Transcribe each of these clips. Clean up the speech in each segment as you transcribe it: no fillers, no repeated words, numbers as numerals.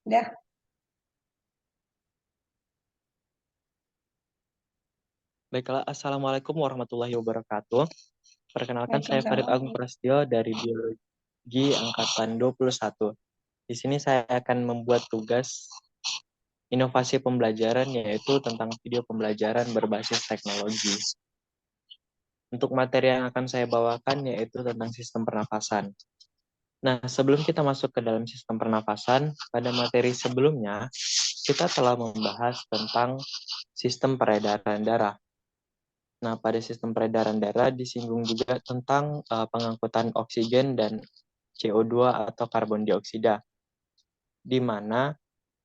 Udah, Baiklah, Assalamualaikum warahmatullahi wabarakatuh. Perkenalkan, saya Farid Waalaikumsalam. Agung Prasetyo dari Biologi Angkatan 21. Di sini saya akan membuat tugas inovasi pembelajaran, yaitu tentang video pembelajaran berbasis teknologi. Untuk materi yang akan saya bawakan, yaitu tentang sistem pernafasan. Nah, sebelum kita masuk ke dalam sistem pernafasan, pada materi sebelumnya, kita telah membahas tentang sistem peredaran darah. Nah, pada sistem peredaran darah disinggung juga tentang pengangkutan oksigen dan CO2 atau karbon dioksida, di mana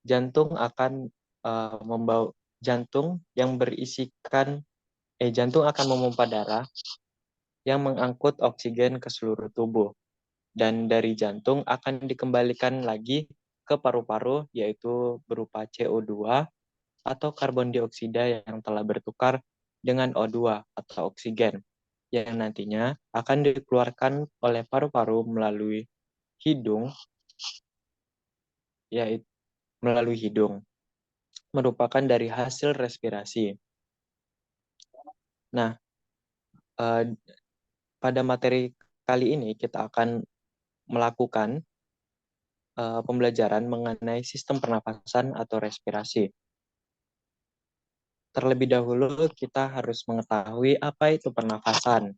jantung akan membawa jantung akan memompa darah yang mengangkut oksigen ke seluruh tubuh, dan dari jantung akan dikembalikan lagi ke paru-paru, yaitu berupa CO2 atau karbon dioksida yang telah bertukar dengan O2 atau oksigen, yang nantinya akan dikeluarkan oleh paru-paru hidung, yaitu melalui hidung, merupakan dari hasil respirasi. Nah, eh, pada materi kali ini kita akan melakukan pembelajaran mengenai sistem pernapasan atau respirasi. Terlebih dahulu kita harus mengetahui apa itu pernapasan.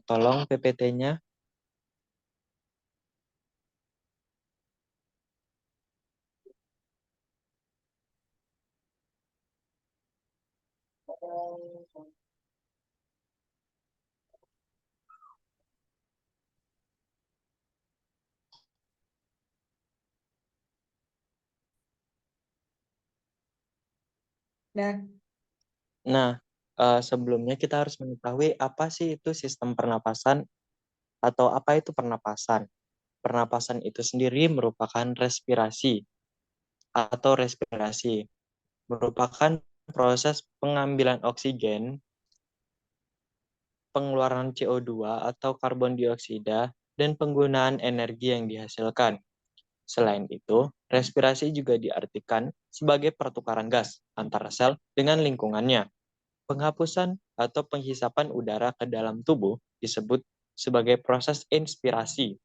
Tolong PPT-nya. Udah. Nah, sebelumnya kita harus mengetahui apa sih itu sistem pernapasan atau apa itu pernapasan. Pernapasan itu sendiri merupakan respirasi, merupakan proses pengambilan oksigen, pengeluaran CO2 atau karbon dioksida, dan penggunaan energi yang dihasilkan. Selain itu, respirasi juga diartikan sebagai pertukaran gas antara sel dengan lingkungannya. Penghapusan atau penghisapan udara ke dalam tubuh disebut sebagai proses inspirasi,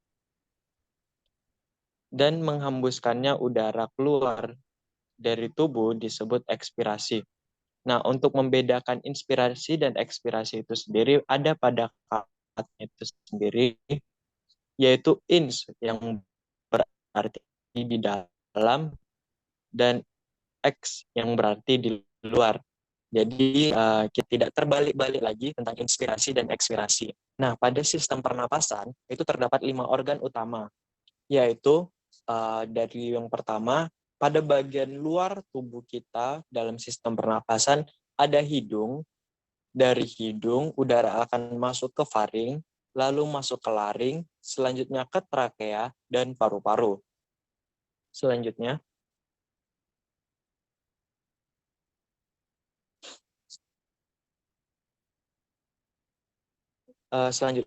dan menghembuskannya udara keluar dari tubuh disebut ekspirasi. Nah, untuk membedakan inspirasi dan ekspirasi itu sendiri, ada pada kata itu sendiri, yaitu ins yang berarti di dalam dan X yang berarti di luar. Jadi kita tidak terbalik-balik lagi tentang inspirasi dan ekspirasi. Nah, pada sistem pernapasan itu terdapat 5 organ utama, yaitu dari yang pertama, pada bagian luar tubuh kita dalam sistem pernapasan ada hidung. Dari hidung, udara akan masuk ke faring, lalu masuk ke laring, selanjutnya ke trakea dan paru-paru. Selanjutnya,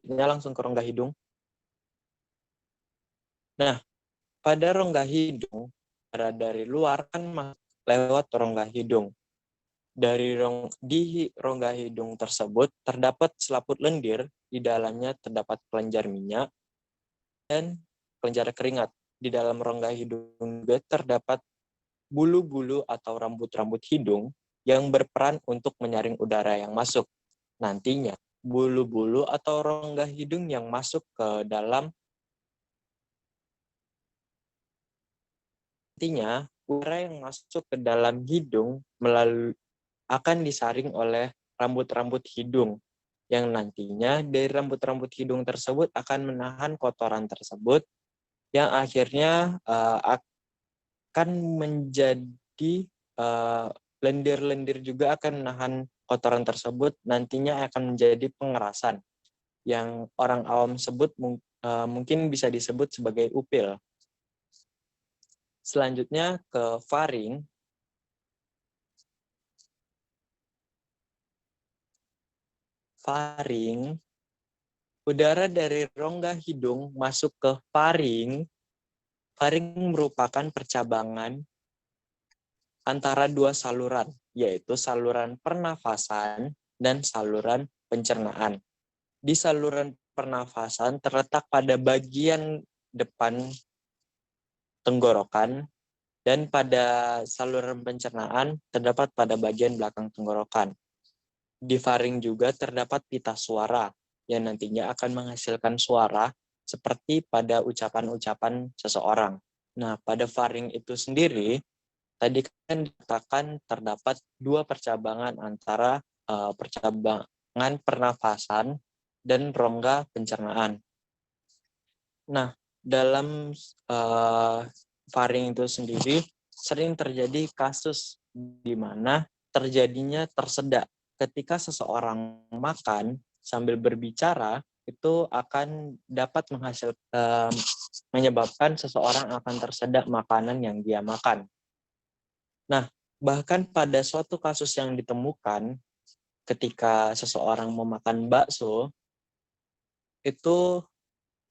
langsung ke rongga hidung. Nah, pada rongga hidung, dari luar kan lewat rongga hidung. Di rongga hidung tersebut terdapat selaput lendir, di dalamnya terdapat kelenjar minyak dan kelenjar keringat. Di dalam rongga hidung juga terdapat bulu-bulu atau rambut-rambut hidung yang berperan untuk menyaring udara yang masuk. Nantinya, bulu-bulu atau rongga hidung yang masuk ke dalam nantinya udara yang masuk ke dalam hidung akan disaring oleh rambut-rambut hidung, yang nantinya dari rambut-rambut hidung tersebut akan menahan kotoran tersebut, yang akhirnya akan menjadi lendir-lendir juga akan menahan kotoran tersebut, nantinya akan menjadi pengerasan yang orang awam sebut mungkin bisa disebut sebagai upil. Selanjutnya ke faring. Udara dari rongga hidung masuk ke faring. Faring merupakan percabangan antara dua saluran, yaitu saluran pernafasan dan saluran pencernaan. Di saluran pernafasan terletak pada bagian depan tenggorokan, dan pada saluran pencernaan terdapat pada bagian belakang tenggorokan. Di faring juga terdapat pita suara yang nantinya akan menghasilkan suara seperti pada ucapan-ucapan seseorang. Nah, pada faring itu sendiri, tadi kan dikatakan terdapat dua percabangan antara percabangan pernafasan dan rongga pencernaan. Nah, dalam faring itu sendiri sering terjadi kasus di mana terjadinya tersedak. Ketika seseorang makan sambil berbicara, itu akan dapat menyebabkan seseorang akan tersedak makanan yang dia makan. Nah, bahkan pada suatu kasus yang ditemukan ketika seseorang memakan bakso, itu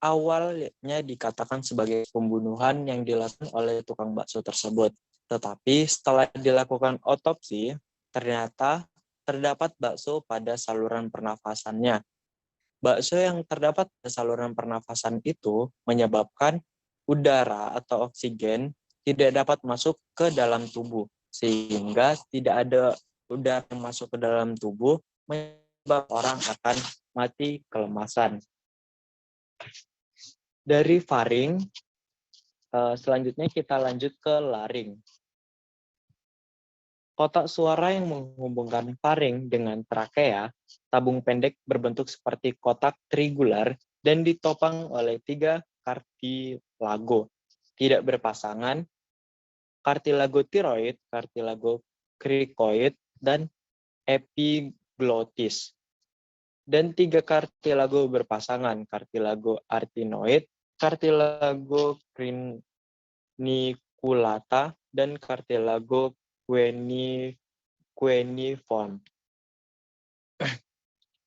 awalnya dikatakan sebagai pembunuhan yang dilakukan oleh tukang bakso tersebut. Tetapi setelah dilakukan otopsi, ternyata terdapat bakso pada saluran pernafasannya. Bakso yang terdapat pada saluran pernafasan itu menyebabkan udara atau oksigen tidak dapat masuk ke dalam tubuh, sehingga tidak ada udara yang masuk ke dalam tubuh, menyebabkan orang akan mati kelemasan. Dari faring, selanjutnya kita lanjut ke laring. Kotak suara yang menghubungkan faring dengan trakea, tabung pendek berbentuk seperti kotak trigular dan ditopang oleh 3 kartilago tidak berpasangan, kartilago tiroid, kartilago krikoid, dan epiglotis. Dan 3 kartilago berpasangan, kartilago artinoid, kartilago criniculata, dan kartilago queniform.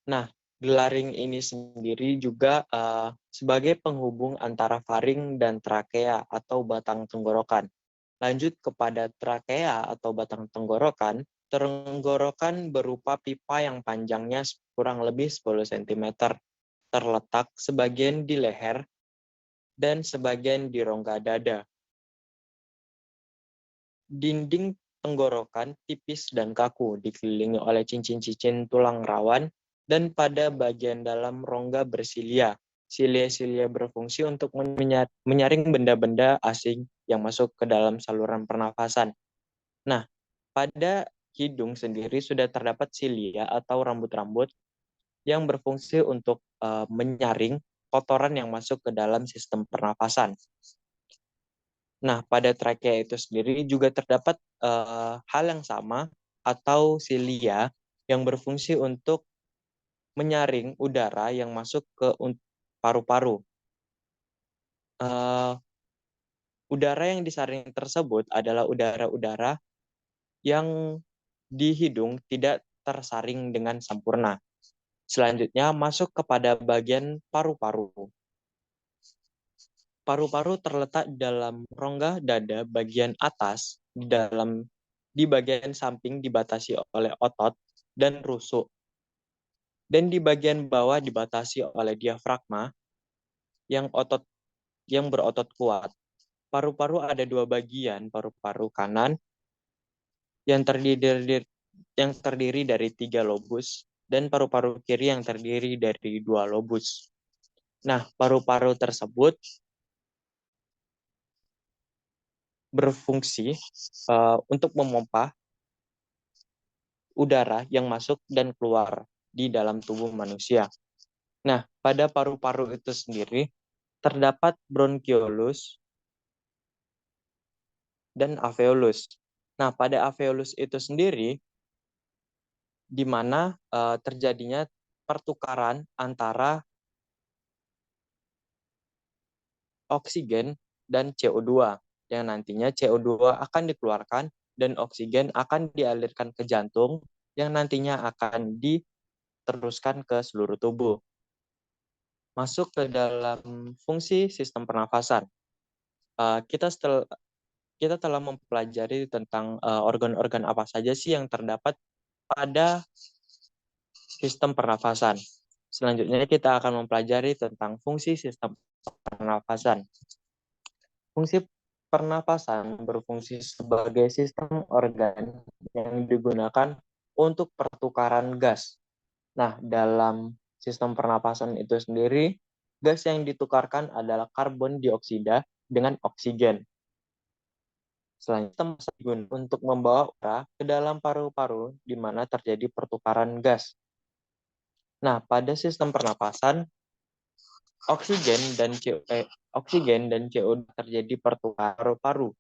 Nah, laring ini sendiri juga sebagai penghubung antara faring dan trakea atau batang tenggorokan. Lanjut kepada trakea atau batang tenggorokan. Tenggorokan berupa pipa yang panjangnya kurang lebih 10 cm, terletak sebagian di leher dan sebagian di rongga dada. Dinding tenggorokan tipis dan kaku, dikelilingi oleh cincin-cincin tulang rawan, dan pada bagian dalam rongga bersilia. Silia-silia berfungsi untuk menyaring benda-benda asing yang masuk ke dalam saluran pernafasan. Nah, pada hidung sendiri sudah terdapat silia atau rambut-rambut yang berfungsi untuk menyaring kotoran yang masuk ke dalam sistem pernafasan. Nah, pada trakea itu sendiri juga terdapat hal yang sama atau silia yang berfungsi untuk menyaring udara yang masuk ke paru-paru. Udara yang disaring tersebut adalah udara-udara yang di hidung tidak tersaring dengan sempurna. Selanjutnya masuk kepada bagian paru-paru. Paru-paru terletak dalam rongga dada bagian atas, di bagian samping dibatasi oleh otot dan rusuk, dan di bagian bawah dibatasi oleh diafragma yang berotot kuat. Paru-paru ada 2 bagian, paru-paru kanan yang terdiri dari 3 lobus dan paru-paru kiri yang terdiri dari 2 lobus. Nah, paru-paru tersebut berfungsi untuk memompa udara yang masuk dan keluar di dalam tubuh manusia. Nah, pada paru-paru itu sendiri terdapat bronkiolus dan alveolus. Nah, pada alveolus itu sendiri di mana terjadinya pertukaran antara oksigen dan CO2 yang nantinya CO2 akan dikeluarkan dan oksigen akan dialirkan ke jantung yang nantinya akan diteruskan ke seluruh tubuh. Masuk ke dalam fungsi sistem pernafasan. kita kita telah mempelajari tentang organ-organ apa saja sih yang terdapat pada sistem pernafasan. Selanjutnya kita akan mempelajari tentang fungsi sistem pernafasan. Fungsi pernapasan berfungsi sebagai sistem organ yang digunakan untuk pertukaran gas. Nah, dalam sistem pernapasan itu sendiri, gas yang ditukarkan adalah karbon dioksida dengan oksigen. Selanjutnya, digunakan untuk membawa udara ke dalam paru-paru di mana terjadi pertukaran gas. Nah, pada sistem pernapasan, oksigen dan CO2 terjadi pertukaran paru-paru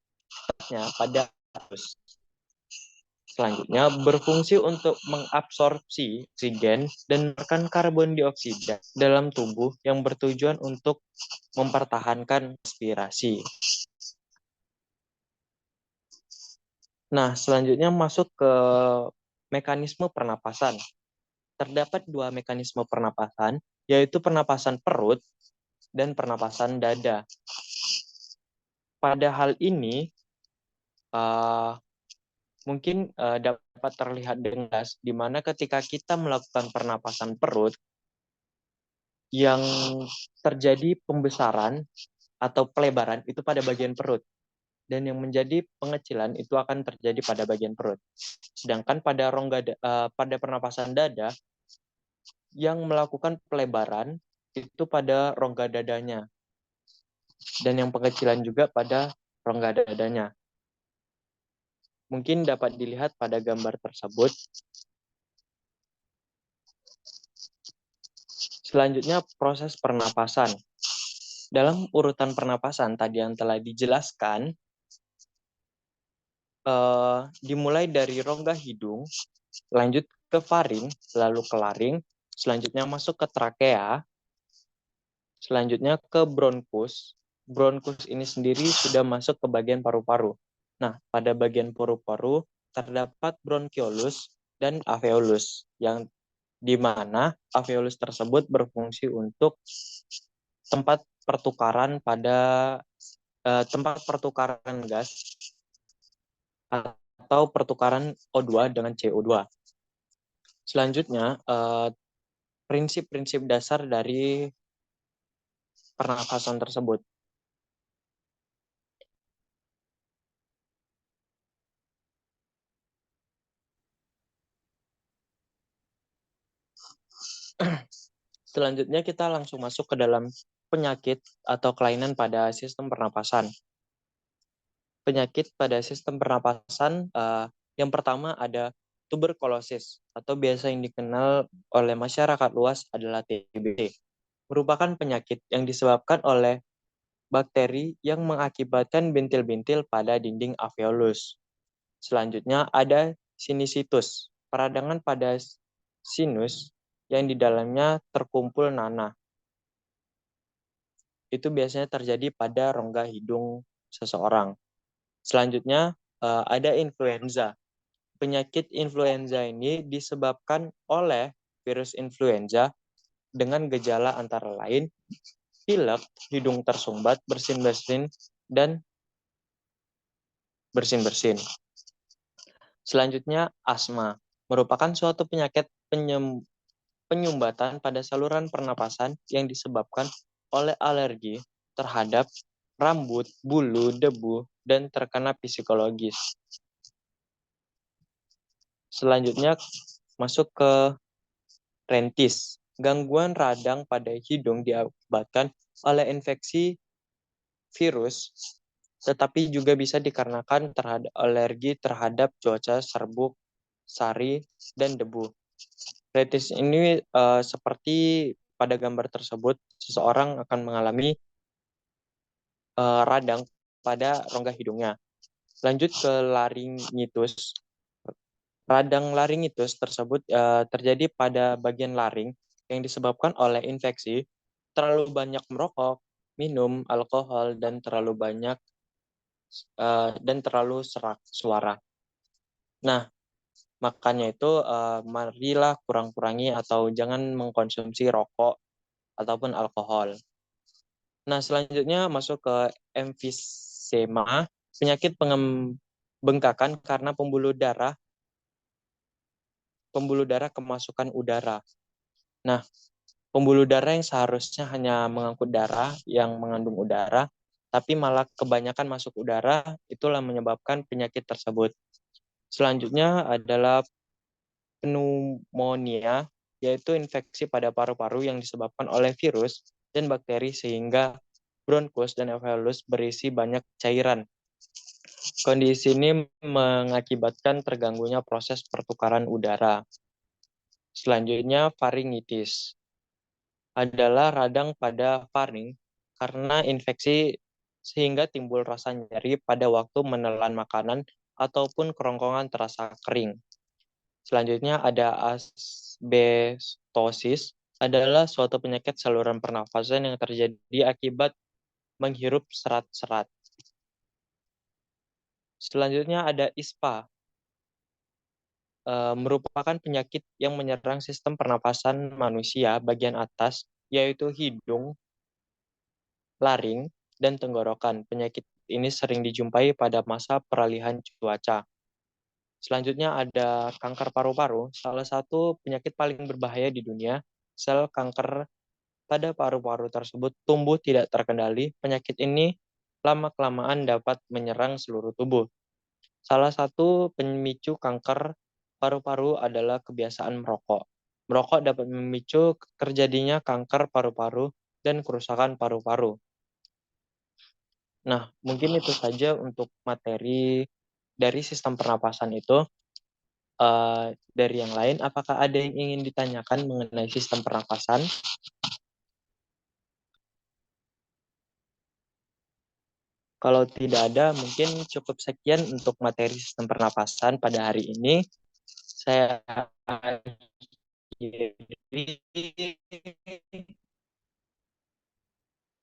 pada arus. Selanjutnya, berfungsi untuk mengabsorpsi oksigen dan menekan karbon dioksida dalam tubuh yang bertujuan untuk mempertahankan respirasi. Nah, selanjutnya masuk ke mekanisme pernapasan. Terdapat dua mekanisme pernapasan, yaitu pernapasan perut dan pernapasan dada. Pada hal ini, mungkin dapat terlihat dengan jelas di mana ketika kita melakukan pernapasan perut yang terjadi pembesaran atau pelebaran itu pada bagian perut dan yang menjadi pengecilan itu akan terjadi pada bagian perut. Sedangkan pada pernapasan dada yang melakukan pelebaran itu pada rongga dadanya dan yang pengecilan juga pada rongga dadanya. Mungkin dapat dilihat pada gambar tersebut. Selanjutnya proses pernapasan. Dalam urutan pernapasan tadi yang telah dijelaskan, dimulai dari rongga hidung, lanjut ke faring, lalu ke laring, selanjutnya masuk ke trakea, selanjutnya ke bronkus. Bronkus ini sendiri sudah masuk ke bagian paru-paru. Nah, pada bagian paru-paru terdapat bronkiolus dan alveolus, yang di mana alveolus tersebut berfungsi untuk tempat pertukaran gas atau pertukaran O2 dengan CO2. Selanjutnya, prinsip-prinsip dasar dari pernafasan tersebut. Selanjutnya kita langsung masuk ke dalam penyakit atau kelainan pada sistem pernapasan. Penyakit pada sistem pernapasan yang pertama ada tuberkulosis atau biasa yang dikenal oleh masyarakat luas adalah TBC. Merupakan penyakit yang disebabkan oleh bakteri yang mengakibatkan bintil-bintil pada dinding alveolus. Selanjutnya ada sinusitis, peradangan pada sinus yang di dalamnya terkumpul nanah. Itu biasanya terjadi pada rongga hidung seseorang. Selanjutnya ada influenza. Penyakit influenza ini disebabkan oleh virus influenza dengan gejala antara lain pilek, hidung tersumbat, bersin-bersin, dan bersin-bersin. Selanjutnya asma, merupakan suatu penyakit penyumbatan pada saluran pernapasan yang disebabkan oleh alergi terhadap rambut, bulu, debu, dan terkena psikologis. Selanjutnya masuk ke rentis. Gangguan radang pada hidung diakibatkan oleh infeksi virus, tetapi juga bisa dikarenakan alergi terhadap cuaca, serbuk, sari, dan debu. Rentis ini seperti pada gambar tersebut, seseorang akan mengalami radang pada rongga hidungnya. Lanjut ke laringitis. Radang laringitis tersebut terjadi pada bagian laring yang disebabkan oleh infeksi, terlalu banyak merokok, minum alkohol, dan terlalu banyak dan terlalu serak suara. Nah, makanya itu marilah kurang-kurangi atau jangan mengkonsumsi rokok ataupun alkohol. Nah, selanjutnya masuk ke emfisema, penyakit pengembengkakan karena pembuluh darah kemasukan udara. Nah, pembuluh darah yang seharusnya hanya mengangkut darah yang mengandung udara, tapi malah kebanyakan masuk udara, itulah menyebabkan penyakit tersebut. Selanjutnya adalah pneumonia, yaitu infeksi pada paru-paru yang disebabkan oleh virus dan bakteri sehingga bronkus dan alveolus berisi banyak cairan. Kondisi ini mengakibatkan terganggunya proses pertukaran udara. Selanjutnya, faringitis adalah radang pada faring karena infeksi sehingga timbul rasa nyeri pada waktu menelan makanan ataupun kerongkongan terasa kering. Selanjutnya ada asbestosis, adalah suatu penyakit saluran pernafasan yang terjadi akibat menghirup serat-serat. Selanjutnya ada ISPA, merupakan penyakit yang menyerang sistem pernapasan manusia bagian atas, yaitu hidung, laring, dan tenggorokan. Penyakit ini sering dijumpai pada masa peralihan cuaca. Selanjutnya ada kanker paru-paru, salah satu penyakit paling berbahaya di dunia. Sel kanker pada paru-paru tersebut tumbuh tidak terkendali. Penyakit ini lama-kelamaan dapat menyerang seluruh tubuh. Salah satu pemicu kanker paru-paru adalah kebiasaan merokok. Merokok dapat memicu terjadinya kanker paru-paru dan kerusakan paru-paru. Nah, mungkin itu saja untuk materi dari sistem pernapasan itu. Dari yang lain, apakah ada yang ingin ditanyakan mengenai sistem pernapasan? Kalau tidak ada, mungkin cukup sekian untuk materi sistem pernapasan pada hari ini. Saya akhiri